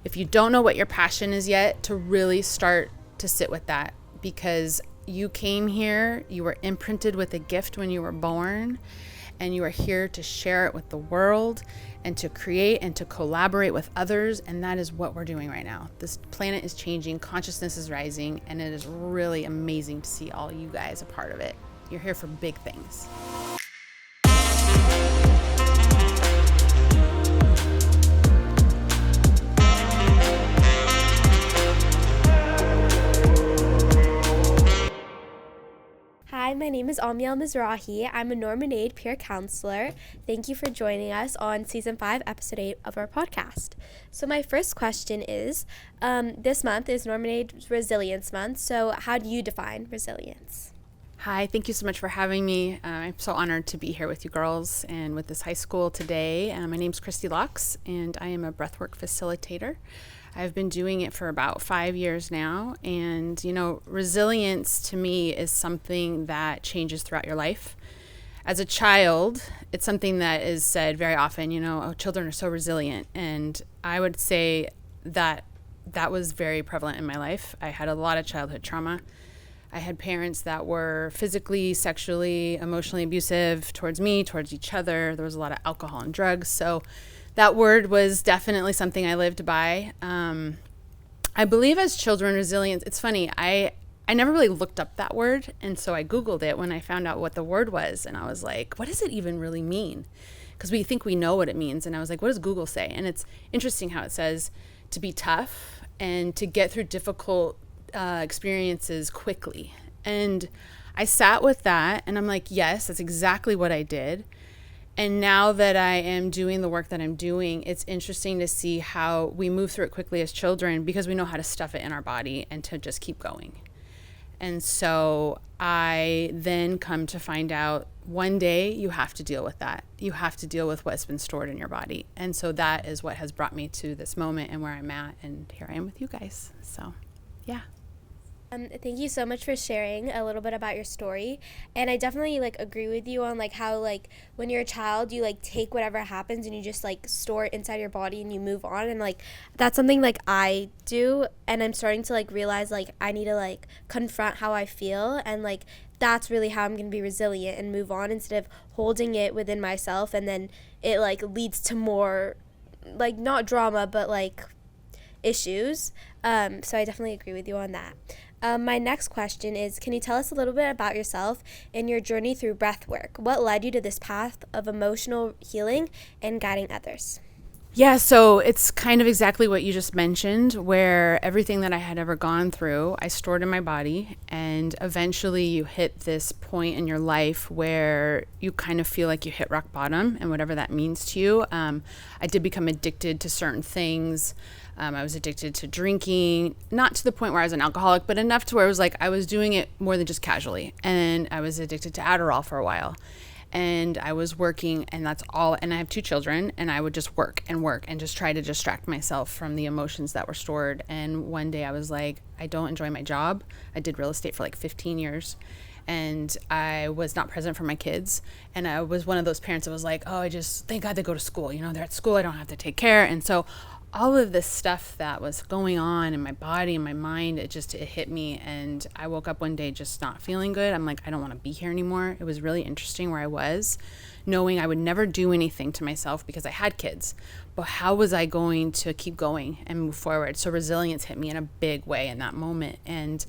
If you don't know what your passion is yet, to really start to sit with that, because you came here, you were imprinted with a gift when you were born, and you are here to share it with the world and to create and to collaborate with others. And that is what we're doing right now. This planet is changing, consciousness is rising, and it is really amazing to see all you guys a part of it. You're here for big things. Hi, my name is Amiel Mizrahi. I'm a Norman Aid peer counselor. Thank you for joining us on Season 5, Episode 8 of our podcast. So my first question is, this month is Norman Aid Resilience Month, so how do you define resilience? Hi, thank you so much for having me. I'm so honored to be here with you girls and with this high school today. My name's Christy Locks, and I am a breathwork facilitator. I've been doing it for about 5 years now, and resilience to me is something that changes throughout your life. As a child, it's something that is said very often, children are so resilient, and I would say that was very prevalent in my life. I had a lot of childhood trauma. I had parents that were physically, sexually, emotionally abusive towards me, towards each other. There was a lot of alcohol and drugs, so that word was definitely something I lived by. I believe as children, resilience, it's funny, I never really looked up that word, and so I Googled it when I found out what the word was, and I was like, what does it even really mean? Because we think we know what it means, and I was like, what does Google say? And it's interesting how it says to be tough and to get through difficult experiences quickly. And I sat with that, and I'm like, yes, that's exactly what I did. And now that I am doing the work that I'm doing, it's interesting to see how we move through it quickly as children because we know how to stuff it in our body and to just keep going. And so I then come to find out one day you have to deal with that. You have to deal with what's been stored in your body. And so that is what has brought me to this moment and where I'm at. And here I am with you guys. So, yeah. Thank you so much for sharing a little bit about your story. And I definitely agree with you on how when you're a child you take whatever happens and you just store it inside your body and you move on, and that's something I do, and I'm starting to realize I need to confront how I feel, and that's really how I'm going to be resilient and move on instead of holding it within myself, and then it leads to more not drama but issues. So I definitely agree with you on that. My next question is, can you tell us a little bit about yourself and your journey through breath work? What led you to this path of emotional healing and guiding others? Yeah, so it's kind of exactly what you just mentioned, where everything that I had ever gone through, I stored in my body, and eventually you hit this point in your life where you kind of feel like you hit rock bottom, and whatever that means to you. I did become addicted to certain things. I was addicted to drinking, not to the point where I was an alcoholic, but enough to where it was I was doing it more than just casually. And I was addicted to Adderall for a while. And I was working, and that's all. And I have 2 children, and I would just work and just try to distract myself from the emotions that were stored. And one day I was like, I don't enjoy my job. I did real estate for 15 years. And I was not present for my kids. And I was one of those parents that was like, oh, I just, thank God they go to school. They're at school. I don't have to take care. And so all of this stuff that was going on in my body and my mind, it hit me. And I woke up one day just not feeling good. I'm like, I don't want to be here anymore. It was really interesting where I was, knowing I would never do anything to myself because I had kids. But how was I going to keep going and move forward? So resilience hit me in a big way in that moment. And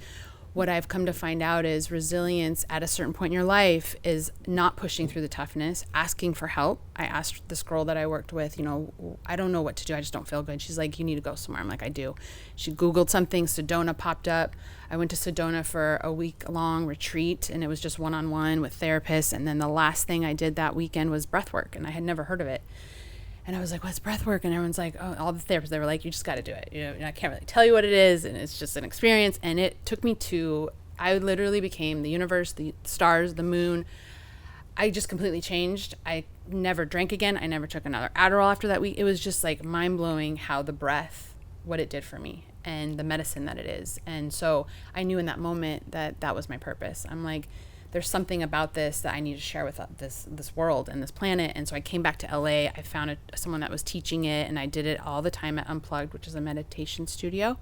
what I've come to find out is resilience at a certain point in your life is not pushing through the toughness, asking for help. I asked this girl that I worked with, I don't know what to do. I just don't feel good. She's like, you need to go somewhere. I'm like, I do. She Googled something. Sedona popped up. I went to Sedona for a week-long retreat, and it was just one-on-one with therapists. And then the last thing I did that weekend was breath work, and I had never heard of it. And I was like, what's breath work? And everyone's like, oh, all the therapists, they were like, you just got to do it. And I can't really tell you what it is. And it's just an experience. And it took me I literally became the universe, the stars, the moon. I just completely changed. I never drank again. I never took another Adderall after that week. It was just mind blowing how the breath, what it did for me and the medicine that it is. And so I knew in that moment that was my purpose. I'm like, there's something about this that I need to share with this world and this planet. And so I came back to LA. I found someone that was teaching it, and I did it all the time at Unplugged, which is a meditation studio.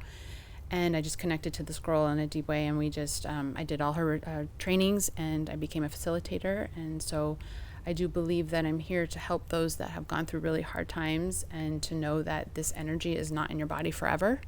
And I just connected to this girl in a deep way, and we just I did all her trainings, and I became a facilitator. And so I do believe that I'm here to help those that have gone through really hard times, and to know that this energy is not in your body forever,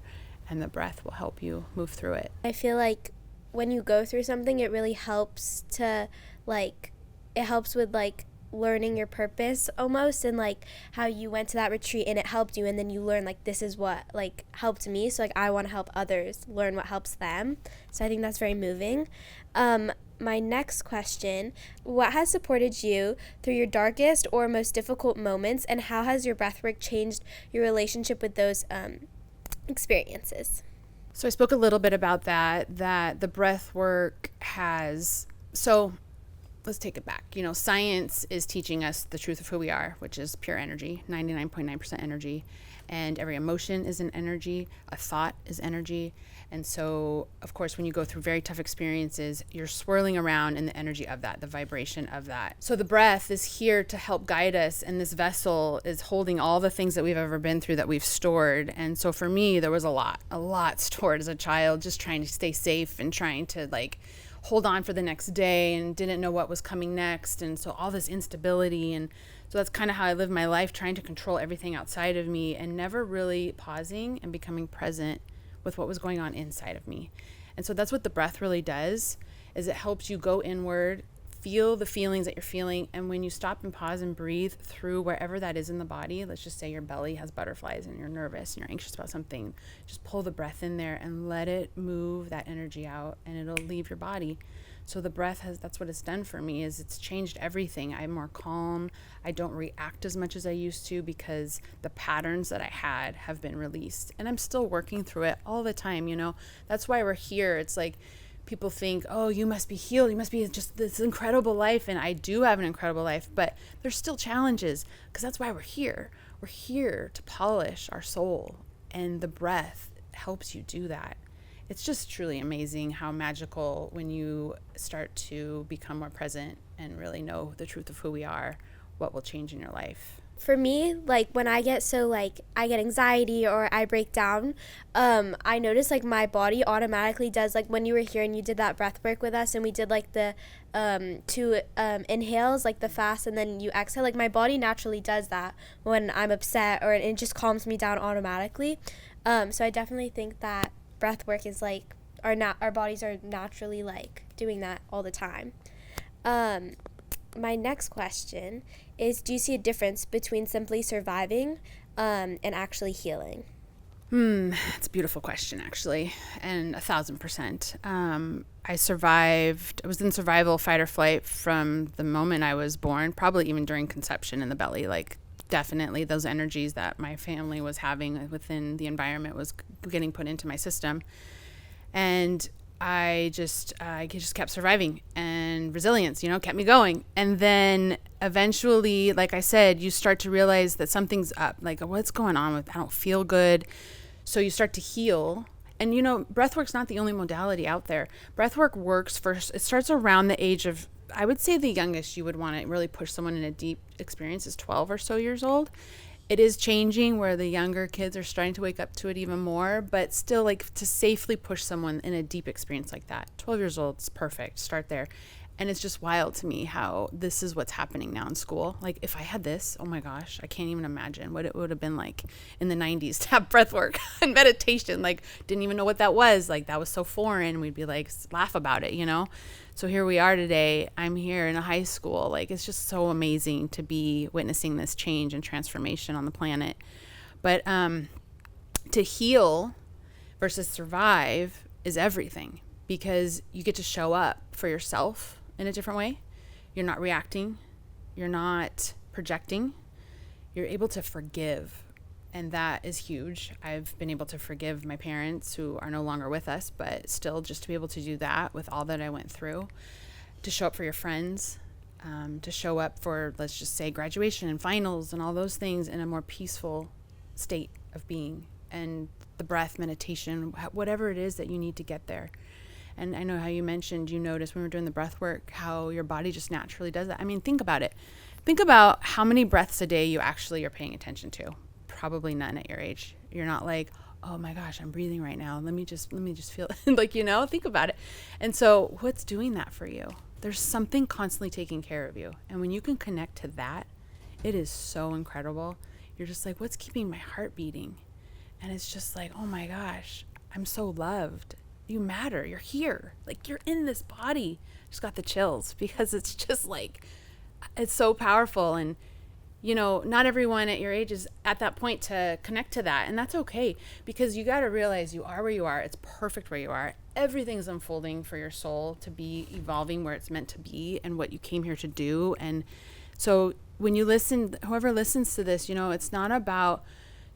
and the breath will help you move through it. I feel like when you go through something, it really helps to, like, it helps with, like, learning your purpose almost, and, like, how you went to that retreat and it helped you, and then you learn, like, this is what, like, helped me, so, like, I want to help others learn what helps them. So I think that's very moving. My next question, what has supported you through your darkest or most difficult moments, and how has your breathwork changed your relationship with those experiences? So I spoke a little bit about that the breath work has, so let's take it back. Science is teaching us the truth of who we are, which is pure energy, 99.9% energy. And every emotion is an energy, a thought is energy. And so, of course, when you go through very tough experiences, you're swirling around in the energy of that, the vibration of that. So the breath is here to help guide us, and this vessel is holding all the things that we've ever been through that we've stored. And so for me, there was a lot stored as a child, just trying to stay safe and trying to, like, hold on for the next day, and didn't know what was coming next. And so all this instability, and so that's kind of how I lived my life, trying to control everything outside of me, and never really pausing and becoming present with what was going on inside of me. And so that's what the breath really does, is it helps you go inward, feel the feelings that you're feeling. And when you stop and pause and breathe through wherever that is in the body, let's just say your belly has butterflies and you're nervous and you're anxious about something, just pull the breath in there and let it move that energy out, and it'll leave your body. So the breath that's what it's done for me, is it's changed everything. I'm more calm. I don't react as much as I used to, because the patterns that I had have been released, and I'm still working through it all the time. That's why we're here. It's like people think, oh, you must be healed. You must be just this incredible life. And I do have an incredible life, but there's still challenges, because that's why we're here. We're here to polish our soul, and the breath helps you do that. It's just truly amazing how magical, when you start to become more present and really know the truth of who we are, what will change in your life. For me, like, when I get I get anxiety or I break down, I notice, like, my body automatically does, like, when you were here and you did that breath work with us, and we did, like, the two inhales, like the fast, and then you exhale, like, my body naturally does that when I'm upset, or it just calms me down automatically. So I definitely think that breath work is, like, our bodies are naturally, like, doing that all the time. My next question is, do you see a difference between simply surviving and actually healing? It's a beautiful question, actually, and 1,000%. I survived. I was in survival, fight or flight from the moment I was born, probably even during conception in the belly. Like, definitely those energies that my family was having within the environment was getting put into my system. And I just kept surviving, and resilience, kept me going. And then eventually, like I said, you start to realize that something's up, like, what's going on I don't feel good. So you start to heal. And, breathwork's not the only modality out there. Breathwork works first. It starts around the age of, I would say the youngest you would want to really push someone in a deep experience is 12 or so years old. It is changing where the younger kids are starting to wake up to it even more, but still, like, to safely push someone in a deep experience like that, 12 years old is perfect. Start there. And it's just wild to me how this is what's happening now in school. Like, if I had this, oh my gosh, I can't even imagine what it would have been like in the 90s to have breath work and meditation. Like, didn't even know what that was. Like, that was so foreign. We'd be like, laugh about it, So here we are today. I'm here in a high school. Like, it's just so amazing to be witnessing this change and transformation on the planet. But to heal versus survive is everything, because you get to show up for yourself in a different way. You're not reacting. You're not projecting. You're able to forgive. And that is huge. I've been able to forgive my parents who are no longer with us, but still, just to be able to do that with all that I went through, to show up for your friends, to show up for, let's just say, graduation and finals and all those things in a more peaceful state of being, and the breath, meditation, whatever it is that you need to get there. And I know how you mentioned, you noticed when we were doing the breath work, how your body just naturally does that. I mean, think about it. Think about how many breaths a day you actually are paying attention to. Probably none at your age. You're not like, oh my gosh, I'm breathing right now. Let me just feel like, think about it. And so what's doing that for you? There's something constantly taking care of you. And when you can connect to that, it is so incredible. You're just like, what's keeping my heart beating? And it's just like, oh my gosh, I'm so loved. You matter. You're here. Like, you're in this body. Just got the chills because it's just like, it's so powerful. And, not everyone at your age is at that point to connect to that. And that's okay, because you got to realize you are where you are. It's perfect where you are. Everything's unfolding for your soul to be evolving where it's meant to be and what you came here to do. And so when you listen, whoever listens to this, it's not about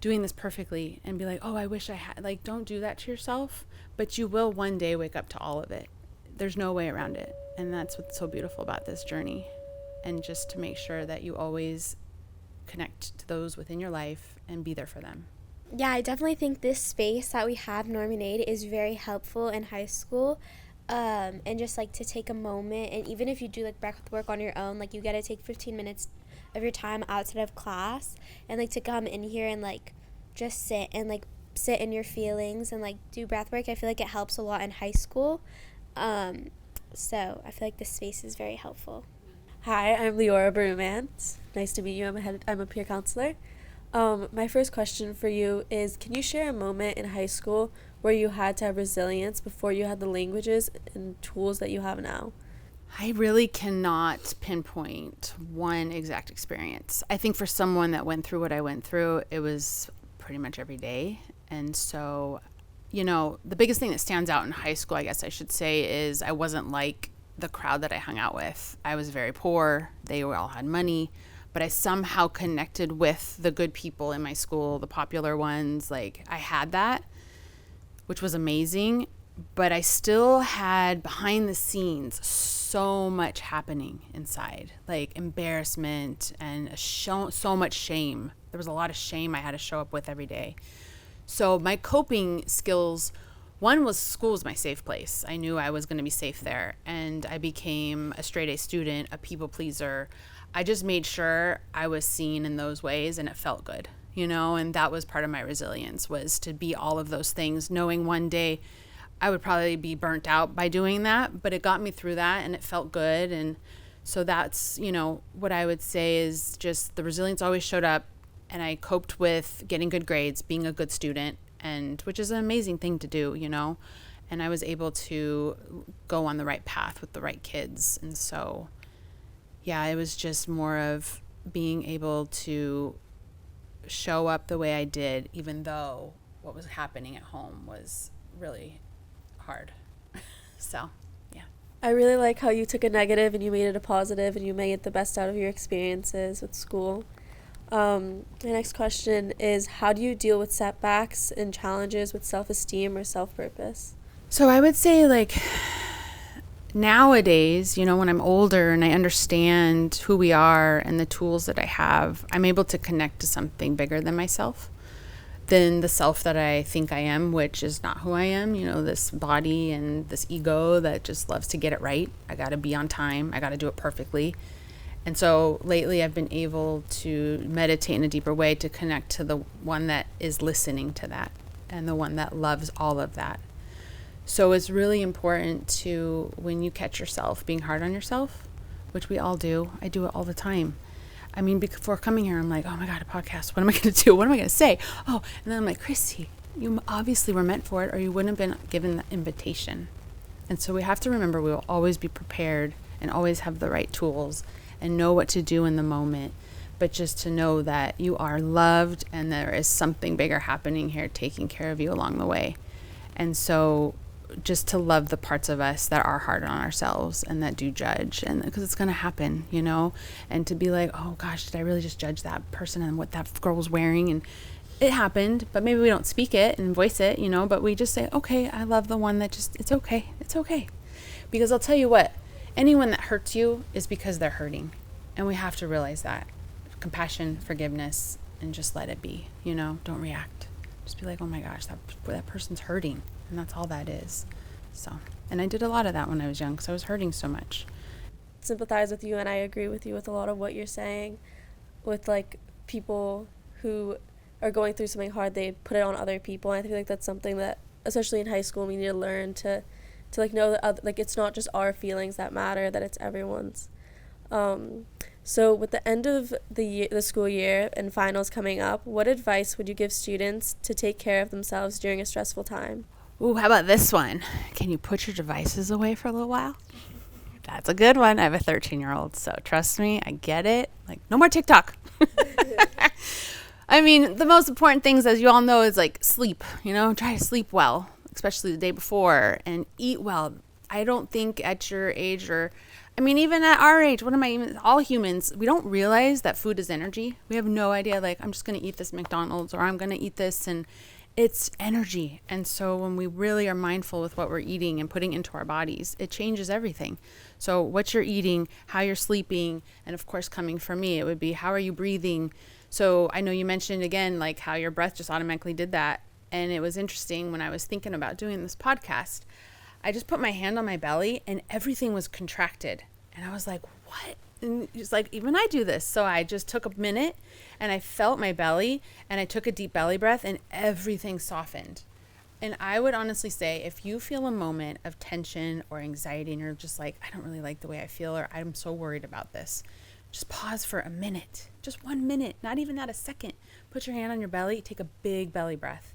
doing this perfectly and be like, oh, I wish I had, like, don't do that to yourself, but you will one day wake up to all of it. There's no way around it. And that's what's so beautiful about this journey. And just to make sure that you always connect to those within your life and be there for them. Yeah, I definitely think this space that we have, Norm and Aid, is very helpful in high school. And just like to take a moment, and even if you do like breath work on your own, like you got to take 15 minutes of your time outside of class and like to come in here and like just sit in your feelings and like do breath work. I feel like it helps a lot in high school. So I feel like this space is very helpful. Hi, I'm Leora Berumans. Nice to meet you. I'm a peer counselor. My first question for you is, can you share a moment in high school where you had to have resilience before you had the languages and tools that you have now? I really cannot pinpoint one exact experience. I think for someone that went through what I went through, it was pretty much every day. And so, the biggest thing that stands out in high school, I guess I should say, is I wasn't like the crowd that I hung out with. I was very poor. They all had money, but I somehow connected with the good people in my school, the popular ones. Like, I had that, which was amazing, but I still had behind the scenes so much happening inside, like embarrassment and so much shame. There was a lot of shame I had to show up with every day. So my coping skills, one was school was my safe place. I knew I was going to be safe there. And I became a straight A student, a people pleaser. I just made sure I was seen in those ways, and it felt good, and that was part of my resilience, was to be all of those things, knowing one day I would probably be burnt out by doing that, but it got me through that and it felt good. And so that's, what I would say is just the resilience always showed up, and I coped with getting good grades, being a good student, and which is an amazing thing to do, and I was able to go on the right path with the right kids. And so, yeah, it was just more of being able to show up the way I did, even though what was happening at home was really hard. So, yeah. I really like how you took a negative and you made it a positive and you made the best out of your experiences with school. The next question is, how do you deal with setbacks and challenges with self-esteem or self-purpose? So I would say, like, nowadays, when I'm older and I understand who we are and the tools that I have, I'm able to connect to something bigger than myself, than the self that I think I am, which is not who I am. This body and this ego that just loves to get it right. I got to be on time. I got to do it perfectly. And so lately I've been able to meditate in a deeper way to connect to the one that is listening to that and the one that loves all of that. So it's really important to, when you catch yourself being hard on yourself, which we all do, I do it all the time. I mean, before coming here, I'm like, oh my God, a podcast. What am I going to do? What am I going to say? Oh, and then I'm like, Chrissy, you obviously were meant for it, or you wouldn't have been given the invitation. And so we have to remember we will always be prepared and always have the right tools and know what to do in the moment. But just to know that you are loved and there is something bigger happening here taking care of you along the way. And so just to love the parts of us that are hard on ourselves and that do judge, and because it's going to happen, and to be like, oh gosh, did I really just judge that person and what that girl was wearing? And it happened, but maybe we don't speak it and voice it, but we just say, okay, I love the one that just, it's okay. Because I'll tell you what, anyone that hurts you is because they're hurting. And we have to realize that. Compassion, forgiveness, and just let it be, don't react. Just be like, oh my gosh, that person's hurting. And that's all that is. So, and I did a lot of that when I was young because I was hurting so much. Sympathize with you, and I agree with you with a lot of what you're saying. With like people who are going through something hard, they put it on other people. And I feel like that's something that, especially in high school, we need to learn to like know that like it's not just our feelings that matter, that it's everyone's. So with the end of the school year and finals coming up, what advice would you give students to take care of themselves during a stressful time? Ooh, how about this one? Can you put your devices away for a little while? That's a good one. I have a 13-year-old, so trust me, I get it. Like, no more TikTok. I mean, the most important things, as you all know, is like sleep. Try to sleep well, especially the day before, and eat well. I don't think at your age even at our age, all humans, we don't realize that food is energy. We have no idea, like, I'm just going to eat this McDonald's or I'm going to eat this, and it's energy. And so when we really are mindful with what we're eating and putting into our bodies, it changes everything. So what you're eating, how you're sleeping, and of course, coming from me, it would be, how are you breathing? So I know you mentioned again, like how your breath just automatically did that. And it was interesting when I was thinking about doing this podcast, I just put my hand on my belly and everything was contracted. And I was like, what? And it's like, even I do this. So I just took a minute and I felt my belly and I took a deep belly breath and everything softened. And I would honestly say, if you feel a moment of tension or anxiety and you're just like, I don't really like the way I feel, or I'm so worried about this, just pause for a minute, just 1 minute, not even that, a second. Put your hand on your belly, take a big belly breath.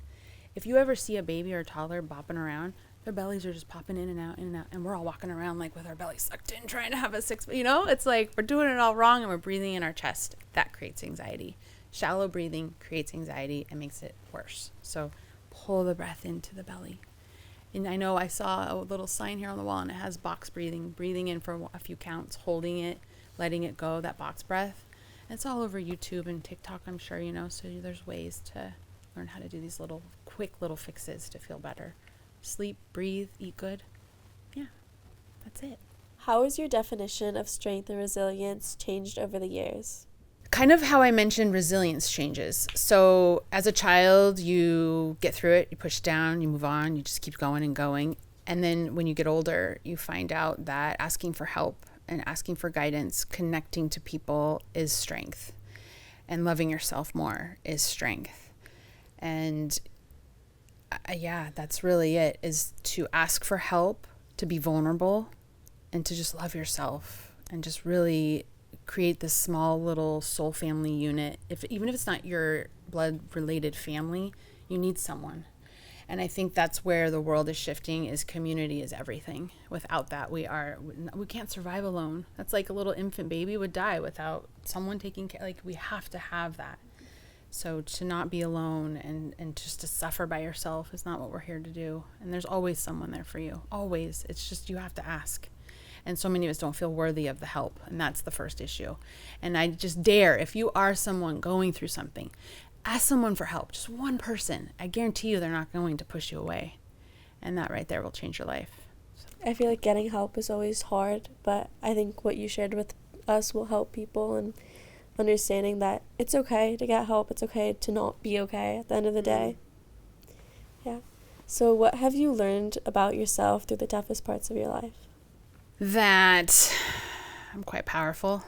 If you ever see a baby or a toddler bopping around, their bellies are just popping in and out, and we're all walking around like with our bellies sucked in, trying to have a six, it's like we're doing it all wrong and we're breathing in our chest. That creates anxiety. Shallow breathing creates anxiety and makes it worse. So pull the breath into the belly. And I know I saw a little sign here on the wall and it has box breathing in for a few counts, holding it, letting it go, that box breath. And it's all over YouTube and TikTok, I'm sure, so there's ways to learn how to do these quick little fixes to feel better. Sleep, breathe, eat good. Yeah, that's it. How has your definition of strength and resilience changed over the years? Kind of how I mentioned, resilience changes. So as a child, you get through it, you push down, you move on, you just keep going and going. And then when you get older, you find out that asking for help and asking for guidance, connecting to people is strength. And loving yourself more is strength. And that's really it, is to ask for help, to be vulnerable, and to just love yourself and just really create this small little soul family unit. Even if it's not your blood related family, you need someone. And I think that's where the world is shifting, is community is everything. Without that, we can't survive alone. That's like a little infant baby would die without someone taking care. Like, we have to have that. So to not be alone and just to suffer by yourself is not what we're here to do. And there's always someone there for you. Always. It's just you have to ask. And so many of us don't feel worthy of the help. And that's the first issue. And I just dare, if you are someone going through something, ask someone for help. Just one person. I guarantee you they're not going to push you away. And that right there will change your life. So. I feel like getting help is always hard, but I think what you shared with us will help people, and understanding that it's okay to get help. It's okay to not be okay at the end of the day. Yeah. So what have you learned about yourself through the toughest parts of your life? That I'm quite powerful.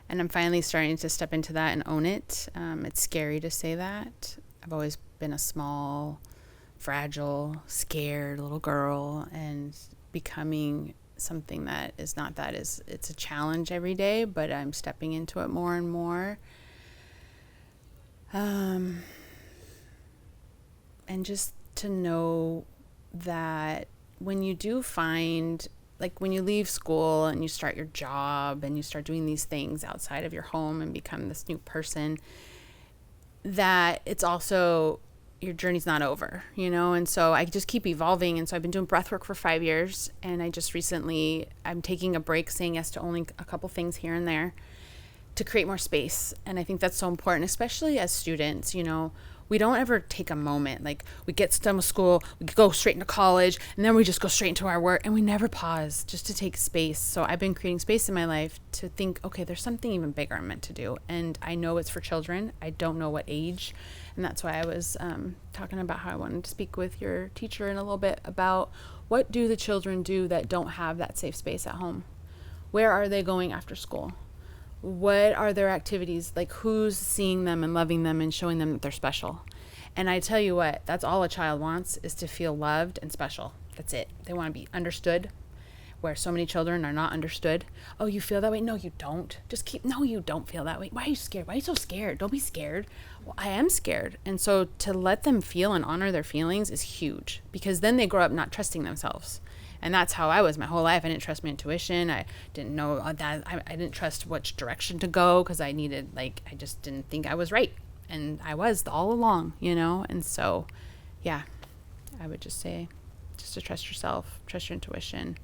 And I'm finally starting to step into that and own it. It's scary to say that. I've always been a small, fragile, scared little girl, and becoming something that is not that. It's a challenge every day, but I'm stepping into it more and more. And just to know that when you do find, like when you leave school and you start your job and you start doing these things outside of your home and become this new person, that it's also, your journey's not over, and so I just keep evolving. And so I've been doing breath work for 5 years, and I just recently, I'm taking a break, saying yes to only a couple things here and there to create more space. And I think that's so important, especially as students. We don't ever take a moment, like we get done with school, we go straight into college, and then we just go straight into our work, and we never pause just to take space. So I've been creating space in my life to think, okay, there's something even bigger I'm meant to do. And I know it's for children. I don't know what age. And that's why I was talking about how I wanted to speak with your teacher in a little bit about What do the children do that don't have that safe space at home? Where are they going after school? What are their activities? Like, who's seeing them and loving them and showing them that they're special? And I tell you what, that's all a child wants, is to feel loved and special. That's it. They want to be understood, where so many children are not understood. Oh, you feel that way? No, you don't. No, you don't feel that way. Why are you scared? Why are you so scared? Don't be scared. Well, I am scared. And so to let them feel and honor their feelings is huge, because then they grow up not trusting themselves. And that's how I was my whole life. I didn't trust my intuition. I didn't know that. I didn't trust which direction to go, because I just didn't think I was right. And I was all along, And so, yeah, I would just say, just to trust yourself, trust your intuition.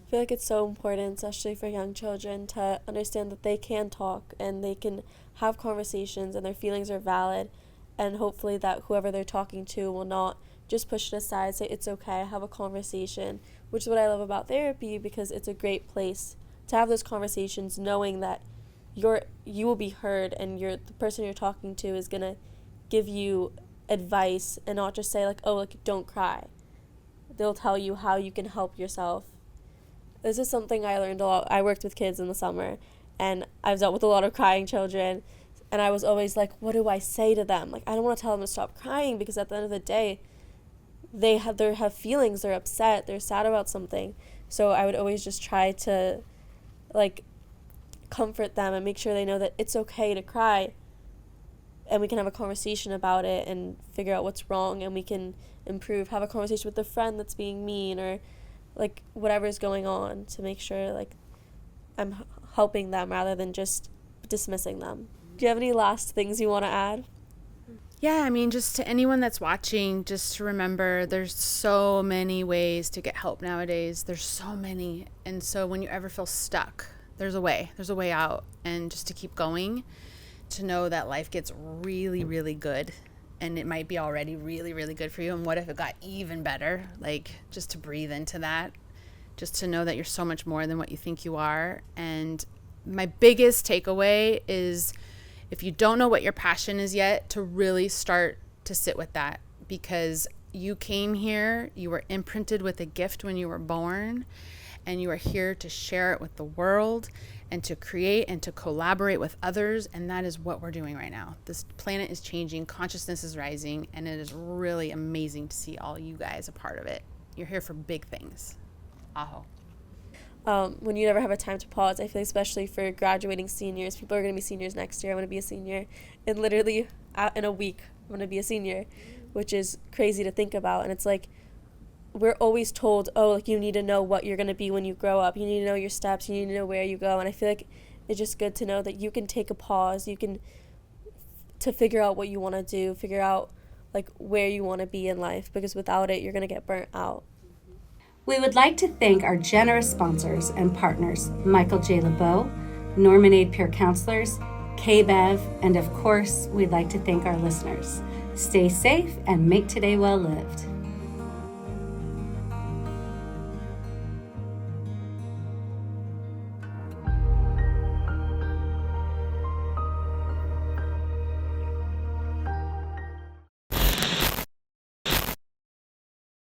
I feel like it's so important, especially for young children, to understand that they can talk and they can have conversations and their feelings are valid, and hopefully that whoever they're talking to will not just push it aside, say it's okay, have a conversation, which is what I love about therapy, because it's a great place to have those conversations, knowing that you will be heard, and the person you're talking to is going to give you advice and not just say don't cry. They'll tell you how you can help yourself. This is something I learned a lot. I worked with kids in the summer, and I've dealt with a lot of crying children, and I was always like, what do I say to them? I don't want to tell them to stop crying, because at the end of the day, they have feelings, they're upset, they're sad about something. So I would always just try to comfort them and make sure they know that it's okay to cry, and we can have a conversation about it and figure out what's wrong, and we can improve, have a conversation with a friend that's being mean, or whatever's going on, to make sure I'm helping them rather than just dismissing them. Do you have any last things you want to add? Yeah, just to anyone that's watching, just to remember there's so many ways to get help nowadays. There's so many. And so when you ever feel stuck, there's a way out. And just to keep going, to know that life gets really, really good. And it might be already really, really good for you. And what if it got even better? Just to breathe into that. Just to know that you're so much more than what you think you are. And my biggest takeaway is, if you don't know what your passion is yet, to really start to sit with that, because you came here, you were imprinted with a gift when you were born, and you are here to share it with the world and to create and to collaborate with others. And that is what we're doing right now. This planet is changing, consciousness is rising, and it is really amazing to see all you guys a part of it. You're here for big things. Aho. When you never have a time to pause, I feel especially for graduating seniors. People are going to be seniors next year. I'm going to be a senior. And literally in a week, I'm going to be a senior, which is crazy to think about. And it's we're always told, you need to know what you're going to be when you grow up. You need to know your steps. You need to know where you go. And I feel like it's just good to know that you can take a pause. You can to figure out what you want to do, figure out where you want to be in life, because without it, you're going to get burnt out. We would like to thank our generous sponsors and partners, Michael J. LeBeau, Norman Aid Peer Counselors, KBEV, and of course, we'd like to thank our listeners. Stay safe and make today well lived.